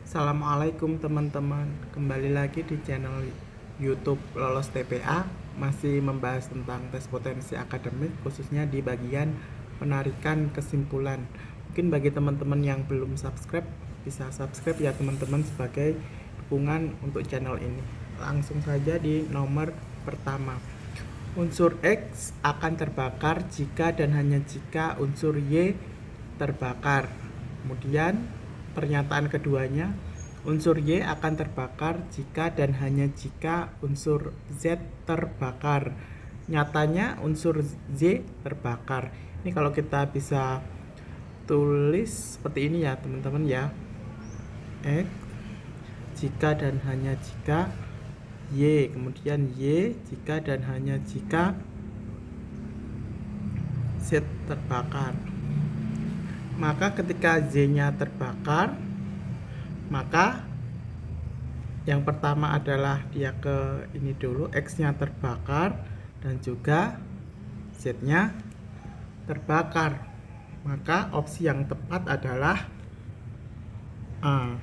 Assalamualaikum teman-teman, kembali lagi di channel YouTube Lolos TPA. Masih membahas tentang tes potensi akademik, khususnya di bagian penarikan kesimpulan. Mungkin bagi teman-teman yang belum subscribe, bisa subscribe ya teman-teman, sebagai dukungan untuk channel ini. Langsung saja di nomor pertama. Unsur X akan terbakar jika dan hanya jika unsur Y terbakar. Kemudian pernyataan keduanya, unsur Y akan terbakar jika dan hanya jika unsur Z terbakar. Nyatanya unsur Z terbakar. Ini kalau kita bisa tulis seperti ini ya teman-teman ya. X jika dan hanya jika Y, kemudian Y jika dan hanya jika Z terbakar. Maka ketika Z-nya terbakar, maka yang pertama adalah dia ke ini dulu, X-nya terbakar dan juga Z-nya terbakar. Maka opsi yang tepat adalah A.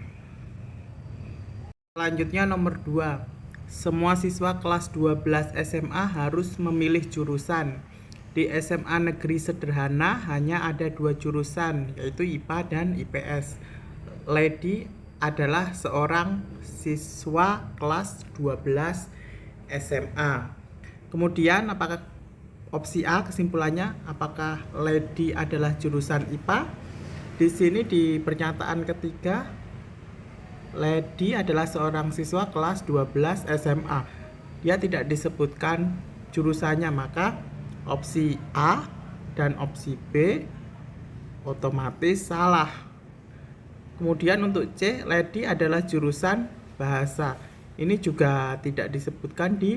Selanjutnya nomor 2. Semua siswa kelas 12 SMA harus memilih jurusan. Di SMA negeri sederhana hanya ada 2 jurusan, yaitu IPA dan IPS. Lady adalah seorang siswa kelas 12 SMA. Kemudian apakah opsi A, kesimpulannya apakah Lady adalah jurusan IPA? Di sini di pernyataan ketiga, Lady adalah seorang siswa kelas 12 SMA. Dia tidak disebutkan jurusannya, maka opsi A dan opsi B otomatis salah. Kemudian untuk C, Lady adalah jurusan bahasa. Ini juga tidak disebutkan di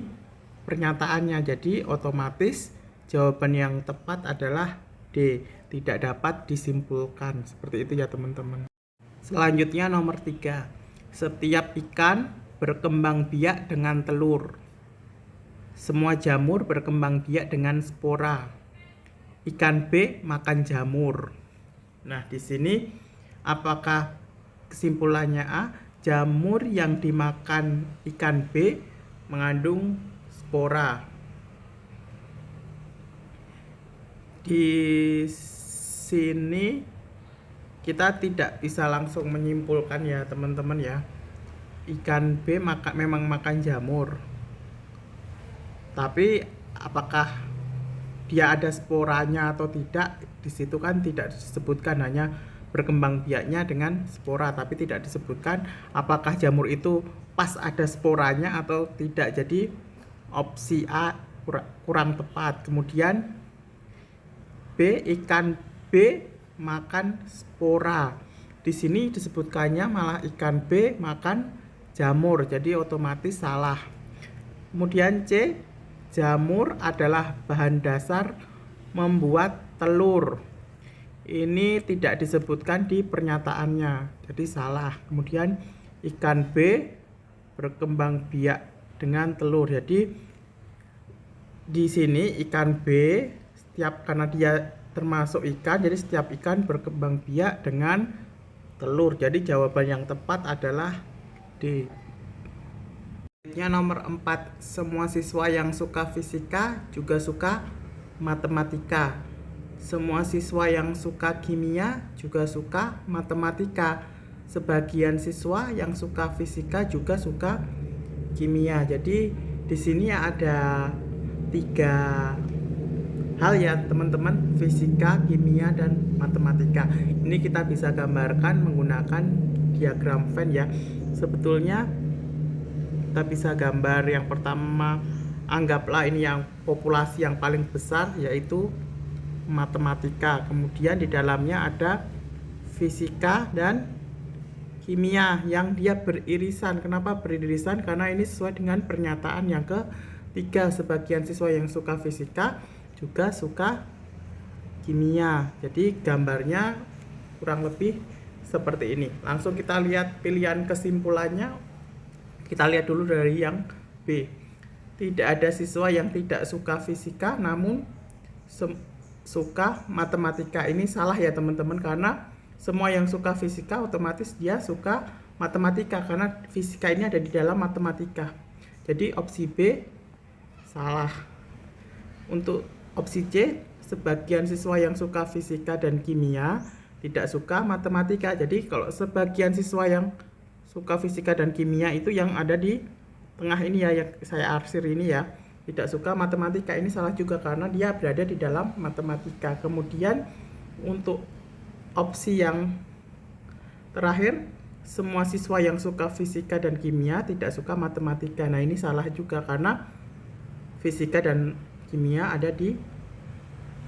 pernyataannya, jadi otomatis jawaban yang tepat adalah D, tidak dapat disimpulkan. Seperti itu ya teman-teman. Selanjutnya nomor 3. Setiap ikan berkembang biak dengan telur. Semua jamur berkembang biak dengan spora. Ikan B makan jamur. Nah, di sini apakah kesimpulannya A? Jamur yang dimakan ikan B mengandung spora. Di sini kita tidak bisa langsung menyimpulkan ya teman-teman ya. Ikan B memang makan jamur. Tapi apakah dia ada sporanya atau tidak, di situ kan tidak disebutkan, hanya berkembang biaknya dengan spora, tapi tidak disebutkan apakah jamur itu pas ada sporanya atau tidak. Jadi opsi A kurang tepat. Kemudian B, ikan B makan spora. Di sini disebutkannya malah ikan B makan jamur, jadi otomatis salah. Kemudian C, jamur adalah bahan dasar membuat telur. Ini tidak disebutkan di pernyataannya, jadi salah. Kemudian ikan B berkembang biak dengan telur. Jadi di sini ikan B karena dia termasuk ikan, jadi setiap ikan berkembang biak dengan telur. Jadi jawaban yang tepat adalah D. Nomor 4. Semua siswa yang suka fisika juga suka matematika. Semua siswa yang suka kimia juga suka matematika. Sebagian siswa yang suka fisika juga suka kimia. Jadi di sini ada 3 hal ya teman-teman, fisika, kimia, dan matematika. Ini kita bisa gambarkan menggunakan diagram Venn ya. Sebetulnya kita bisa gambar yang pertama, anggaplah ini yang populasi yang paling besar, yaitu matematika. Kemudian di dalamnya ada fisika dan kimia yang dia beririsan. Kenapa beririsan? Karena ini sesuai dengan pernyataan yang ketiga. Sebagian siswa yang suka fisika juga suka kimia. Jadi gambarnya kurang lebih seperti ini. Langsung kita lihat pilihan kesimpulannya. Kita lihat dulu dari yang B. Tidak ada siswa yang tidak suka fisika namun suka matematika. Ini salah ya teman-teman, karena semua yang suka fisika otomatis dia suka matematika karena fisika ini ada di dalam matematika. Jadi opsi B salah. Untuk opsi C, sebagian siswa yang suka fisika dan kimia tidak suka matematika. Jadi kalau sebagian siswa yang suka fisika dan kimia itu yang ada di tengah ini ya, yang saya arsir ini ya, tidak suka matematika. Ini salah juga karena dia berada di dalam matematika. Kemudian untuk opsi yang terakhir, semua siswa yang suka fisika dan kimia tidak suka matematika. Nah, ini salah juga karena fisika dan kimia ada di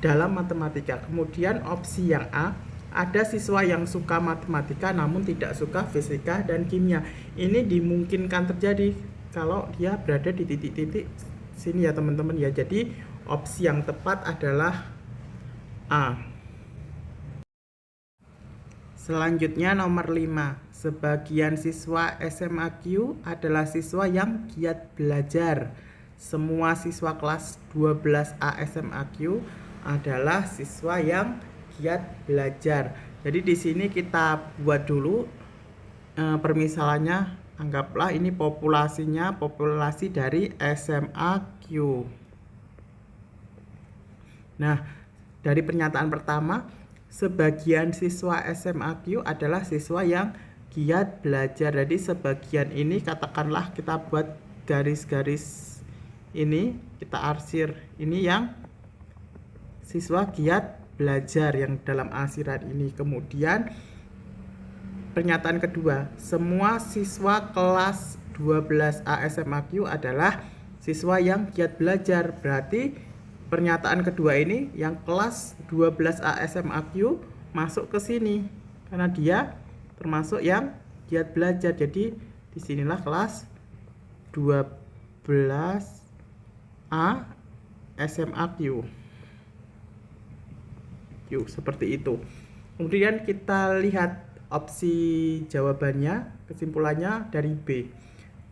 dalam matematika. Kemudian opsi yang A, ada siswa yang suka matematika namun tidak suka fisika dan kimia. Ini dimungkinkan terjadi kalau dia berada di titik-titik sini ya teman-teman ya. Jadi opsi yang tepat adalah A. Selanjutnya nomor 5. Sebagian siswa SMAQ adalah siswa yang giat belajar. Semua siswa kelas 12A SMAQ adalah siswa yang giat belajar. Jadi di sini kita buat dulu permisalannya. Anggaplah ini populasi dari SMAQ. Nah, dari pernyataan pertama, sebagian siswa SMAQ adalah siswa yang giat belajar. Jadi sebagian ini katakanlah kita buat garis-garis ini, kita arsir. Ini yang siswa giat belajar yang dalam arsiran ini. Kemudian pernyataan kedua, semua siswa kelas 12A SMAQ adalah siswa yang giat belajar. Berarti pernyataan kedua ini yang kelas 12A SMAQ masuk ke sini karena dia termasuk yang giat belajar. Jadi disinilah kelas 12A SMAQ. Seperti itu. Kemudian kita lihat opsi jawabannya, kesimpulannya dari B.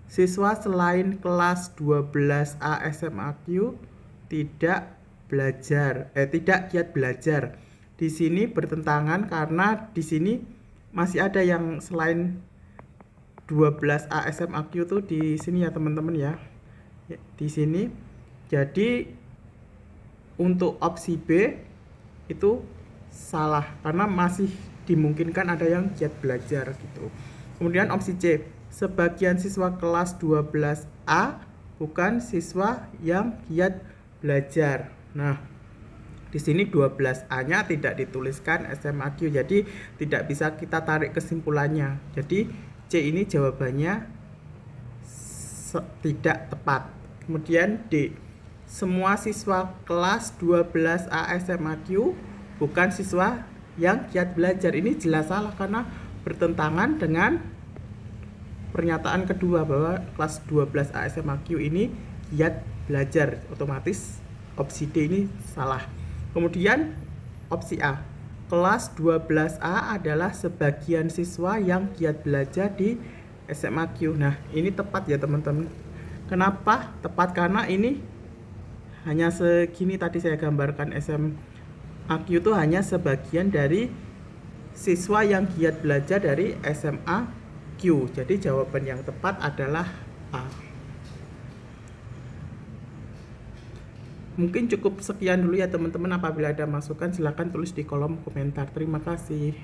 Siswa selain kelas 12A SMAQ tidak giat belajar. Di sini bertentangan karena di sini masih ada yang selain 12A SMAQ tuh di sini ya teman-teman ya. Di sini. Jadi untuk opsi B itu salah karena masih dimungkinkan ada yang giat belajar gitu. Kemudian opsi C, sebagian siswa kelas 12A bukan siswa yang giat belajar. Nah, di sini 12A-nya tidak dituliskan SMAQ, jadi tidak bisa kita tarik kesimpulannya. Jadi C ini jawabannya tidak tepat. Kemudian D, semua siswa kelas 12A SMAQ bukan siswa yang giat belajar. Ini jelas salah karena bertentangan dengan pernyataan kedua bahwa kelas 12A SMAQ ini giat belajar. Otomatis opsi D ini salah. Kemudian opsi A, kelas 12A adalah sebagian siswa yang giat belajar di SMAQ. Nah, ini tepat ya teman-teman. Kenapa tepat? Karena ini hanya segini tadi saya gambarkan, SMAQ itu hanya sebagian dari siswa yang giat belajar dari SMAQ. Jadi jawaban yang tepat adalah A. Mungkin cukup sekian dulu ya teman-teman. Apabila ada masukan silahkan tulis di kolom komentar. Terima kasih.